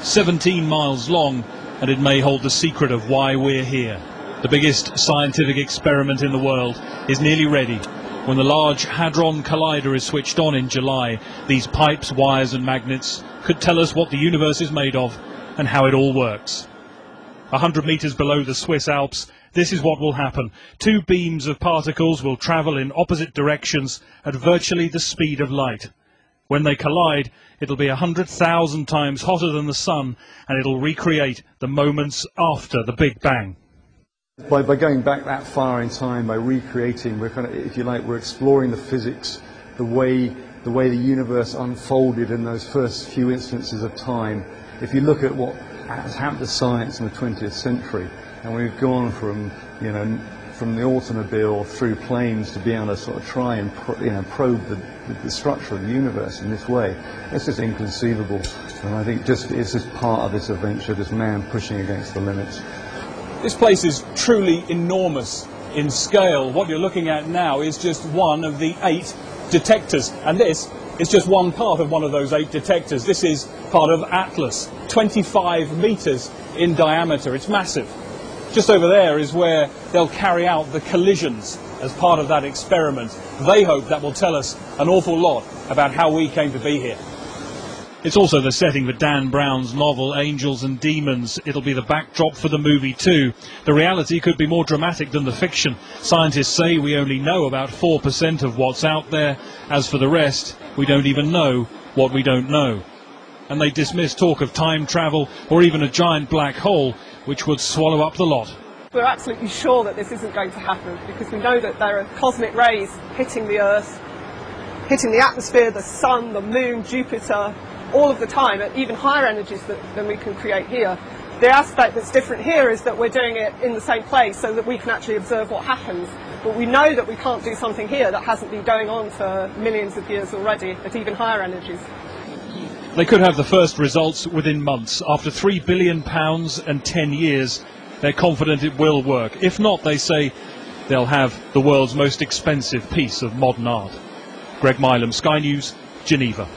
17 miles long, and it may hold the secret of why we're here. The biggest scientific experiment in the world is nearly ready. When the Large Hadron Collider is switched on in July, these pipes, wires and magnets could tell us what the universe is made of and how it all works. 100 meters below the Swiss Alps, this is what will happen. Two beams of particles will travel in opposite directions at virtually the speed of light. When they collide, it'll be 100,000 times hotter than the sun, and it'll recreate the moments after the Big Bang. By going back that far in time, by recreating, we're kind of, if you like, we're exploring the physics, the way the universe unfolded in those first few instances of time. If you look at what has happened to science in the 20th century, and we've gone from, from the automobile through planes to be able to sort of try and probe the structure of the universe in this way, it's just inconceivable. And I think it's just part of this adventure, this man pushing against the limits. This place is truly enormous in scale. What you're looking at now is just one of the 8 detectors, and this is just one part of one of those 8 detectors. This is part of Atlas, 25 meters in diameter. It's massive. Just over there is where they'll carry out the collisions as part of that experiment. They hope that will tell us an awful lot about how we came to be here. It's also the setting for Dan Brown's novel Angels and Demons. It'll be the backdrop for the movie too. The reality could be more dramatic than the fiction. Scientists say we only know about 4% of what's out there. As for the rest, we don't even know what we don't know. And they dismiss talk of time travel or even a giant black hole which would swallow up the lot. We're absolutely sure that this isn't going to happen because we know that there are cosmic rays hitting the Earth, hitting the atmosphere, the sun, the moon, Jupiter, all of the time at even higher energies than we can create here. The aspect that's different here is that we're doing it in the same place so that we can actually observe what happens. But we know that we can't do something here that hasn't been going on for millions of years already at even higher energies. They could have the first results within months. After £3 billion and 10 years, they're confident it will work. If not, they say they'll have the world's most expensive piece of modern art. Greg Milam, Sky News, Geneva.